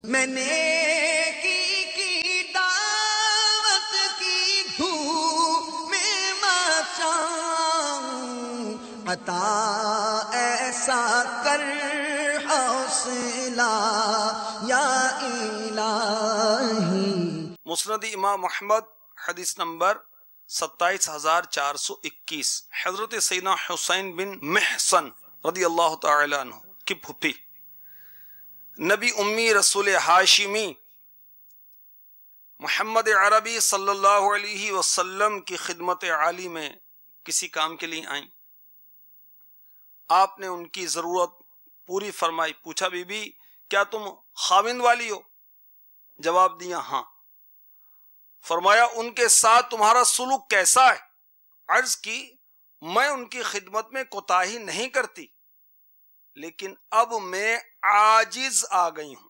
میں نیکی کی دعوت کی دھوم میں مچاؤں، عطا ایسا کر حوصلہ یا الہی۔ مسند امام احمد حدیث نمبر 27421، حضرت سیدنا حسین بن محسن رضی اللہ تعالی عنہ کی پھوپھی، نبی امی رسول ہاشمی محمد عربی صلی اللہ علیہ وسلم کی خدمت عالی میں کسی کام کے لیے آئیں۔ آپ نے ان کی ضرورت پوری فرمائی۔ پوچھا بی بی کیا تم خاوند والی ہو؟ جواب دیا ہاں۔ فرمایا ان کے ساتھ تمہارا سلوک کیسا ہے؟ عرض کی میں ان کی خدمت میں کوتاہی نہیں کرتی، لیکن اب میں عاجز آ گئی ہوں۔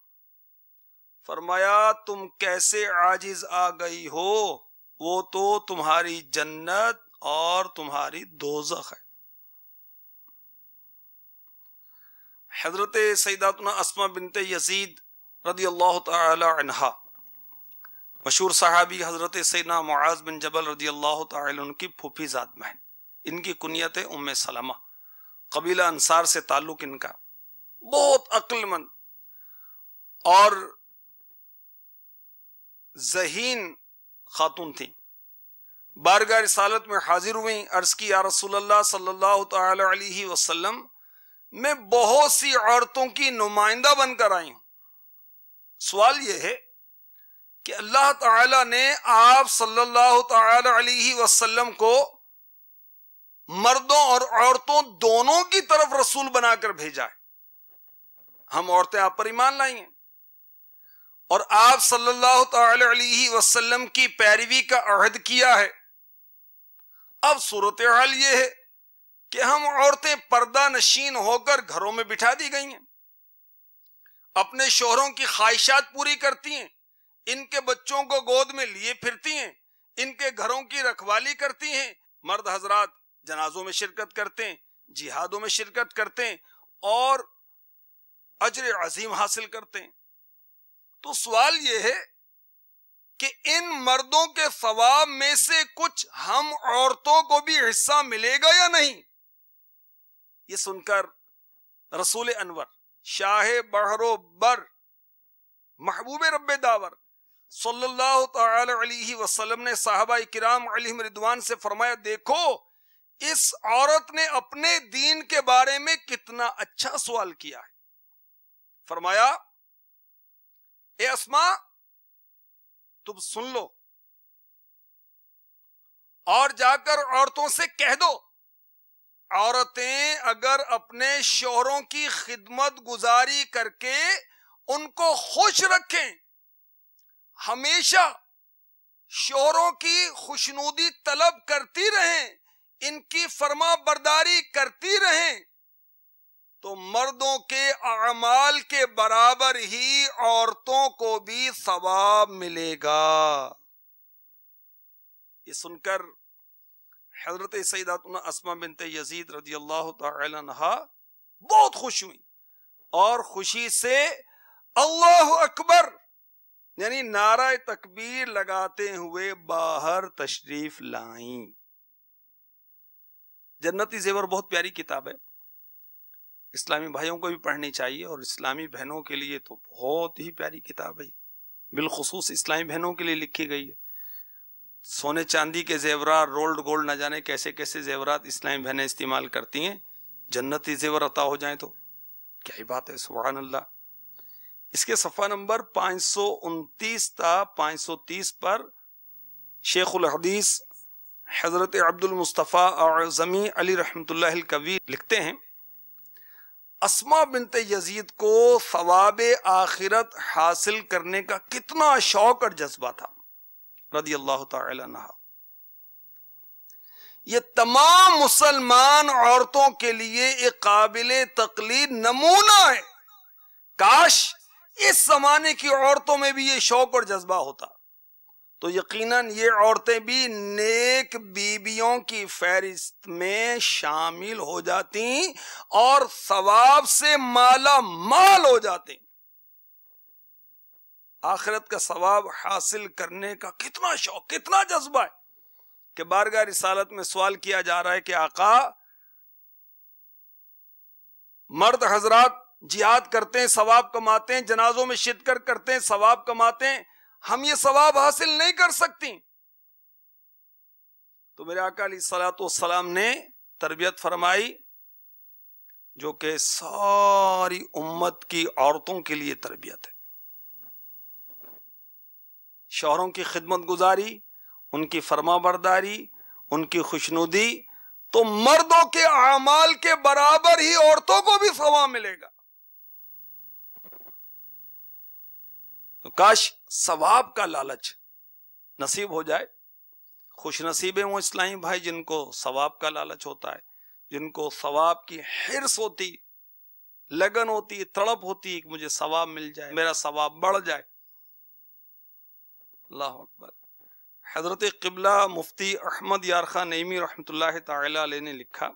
فرمایا تم کیسے عاجز آ گئی ہو؟ وہ تو تمہاری جنت اور تمہاری دوزخ ہے۔ حضرت سیداتنا اسماء بنت یزید رضی اللہ تعالی عنہا، مشہور صحابی حضرت سیدنا معاذ بن جبل رضی اللہ تعالی عنہ کی پھوپھی ذات بہن، ان کی کنیت ہے ام سلمہ، قبیلہ انصار سے تعلق ان کا، بہت عقل مند اور ذہین خاتون تھیں۔ بارگاہ رسالت میں حاضر ہوئیں، عرض کی یا رسول اللہ صلی اللہ تعالی علیہ وسلم، میں بہت سی عورتوں کی نمائندہ بن کر آئی ہوں۔ سوال یہ ہے کہ اللہ تعالی نے آپ صلی اللہ تعالی علیہ وسلم کو مردوں اور عورتوں دونوں کی طرف رسول بنا کر بھیجا ہے۔ ہم عورتیں آپ پر ایمان لائی ہیں اور آپ صلی اللہ تعالی علیہ وسلم کی پیروی کا عہد کیا ہے۔ اب صورتحال یہ ہے کہ ہم عورتیں پردہ نشین ہو کر گھروں میں بٹھا دی گئی ہیں، اپنے شوہروں کی خواہشات پوری کرتی ہیں، ان کے بچوں کو گود میں لیے پھرتی ہیں، ان کے گھروں کی رکھوالی کرتی ہیں۔ مرد حضرات جنازوں میں شرکت کرتے ہیں، جہادوں میں شرکت کرتے ہیں اور اجر عظیم حاصل کرتے ہیں۔ تو سوال یہ ہے کہ ان مردوں کے ثواب میں سے کچھ ہم عورتوں کو بھی حصہ ملے گا یا نہیں؟ یہ سن کر رسول انور شاہ بحر و بر محبوب رب داور صلی اللہ تعالی علیہ وسلم نے صحابہ کرام علیہم رضوان سے فرمایا، دیکھو اس عورت نے اپنے دین کے بارے میں کتنا اچھا سوال کیا ہے۔ فرمایا اے اسماء تم سن لو اور جا کر عورتوں سے کہہ دو، عورتیں اگر اپنے شوہروں کی خدمت گزاری کر کے ان کو خوش رکھیں، ہمیشہ شوہروں کی خوشنودی طلب کرتی رہیں، ان کی فرما برداری کرتی رہیں، تو مردوں کے اعمال کے برابر ہی عورتوں کو بھی ثواب ملے گا۔ یہ سن کر حضرت سیداتنا اسماء بنت یزید رضی اللہ تعالی عنہا بہت خوش ہوئی اور خوشی سے اللہ اکبر یعنی نعرہ تکبیر لگاتے ہوئے باہر تشریف لائیں۔ جنتی زیور بہت پیاری کتاب ہے، اسلامی بھائیوں کو بھی پڑھنی چاہیے اور اسلامی بہنوں کے لیے تو بہت ہی پیاری کتاب ہے، بالخصوص اسلامی بہنوں کے لیے لکھی گئی ہے۔ سونے چاندی کے زیورات، رولڈ گولڈ نہ جانے کیسے کیسے زیورات اسلامی بہنیں استعمال کرتی ہیں، جنتی زیور عطا ہو جائیں تو کیا ہی بات ہے، سبحان اللہ۔ اس کے صفحہ نمبر 529 تا 530 پر شیخ الحدیث حضرت عبد المصطفیٰ اعظمی علی رحمۃ اللہ الکوی لکھتے ہیں، اسماء بنت یزید کو ثواب آخرت حاصل کرنے کا کتنا شوق اور جذبہ تھا رضی اللہ تعالی عنہ۔ یہ تمام مسلمان عورتوں کے لیے ایک قابل تقلید نمونہ ہے۔ کاش اس زمانے کی عورتوں میں بھی یہ شوق اور جذبہ ہوتا تو یقیناً یہ عورتیں بھی نیک بیویوں کی فہرست میں شامل ہو جاتی اور ثواب سے مالا مال ہو جاتی۔ آخرت کا ثواب حاصل کرنے کا کتنا شوق، کتنا جذبہ ہے کہ بارگاہ رسالت میں سوال کیا جا رہا ہے کہ آقا، مرد حضرات جہاد کرتے ہیں، ثواب کماتے ہیں، جنازوں میں شرکت کرتے ہیں، ثواب کماتے ہیں، ہم یہ ثواب حاصل نہیں کر سکتی؟ تو میرے آقا علیہ الصلوۃ والسلام نے تربیت فرمائی، جو کہ ساری امت کی عورتوں کے لیے تربیت ہے۔ شوہروں کی خدمت گزاری، ان کی فرما برداری، ان کی خوشنودی، تو مردوں کے اعمال کے برابر ہی عورتوں کو بھی ثواب ملے گا۔ تو کاش ثواب کا لالچ نصیب ہو جائے۔ خوش نصیب ہیں وہ اسلامی بھائی جن کو ثواب کا لالچ ہوتا ہے، جن کو ثواب کی حرص ہوتی، لگن ہوتی، تڑپ ہوتی کہ مجھے ثواب مل جائے، میرا ثواب بڑھ جائے۔ اللہ اکبر۔ حضرت قبلہ مفتی احمد یار خان نعیمی رحمۃ اللہ تعالی علیہ نے لکھا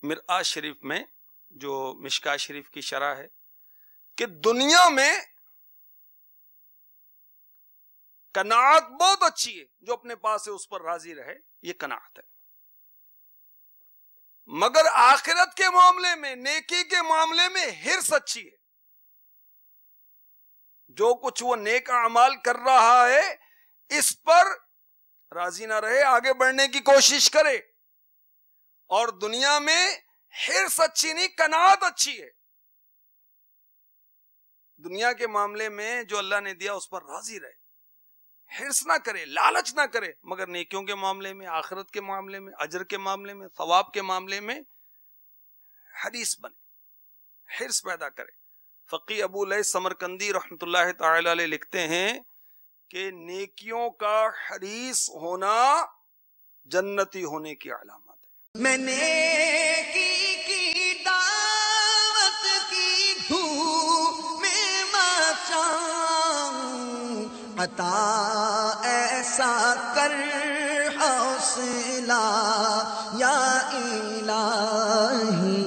مرآت شریف میں، جو مشکاہ شریف کی شرح ہے، کہ دنیا میں قناعت بہت اچھی ہے، جو اپنے پاس ہے اس پر راضی رہے، یہ قناعت ہے، مگر آخرت کے معاملے میں، نیکی کے معاملے میں حرص اچھی ہے۔ جو کچھ وہ نیک اعمال کر رہا ہے اس پر راضی نہ رہے، آگے بڑھنے کی کوشش کرے، اور دنیا میں حرص اچھی نہیں، قناعت اچھی ہے۔ دنیا کے معاملے میں جو اللہ نے دیا اس پر راضی رہے، حرص نہ کرے، لالچ نہ کرے، مگر نیکیوں کے معاملے میں، آخرت کے معاملے میں، اجر کے معاملے میں، ثواب کے معاملے میں حریص بنے، حرص پیدا کرے۔ فقی ابو لیث سمرقندی رحمۃ اللہ تعالی علیہ لکھتے ہیں کہ نیکیوں کا حریص ہونا جنتی ہونے کی علامت ہے۔ میں نیکی کی دعوت کی دھوم میں مچاؤں، عطا ایسا کر حوصلہ یا الہی،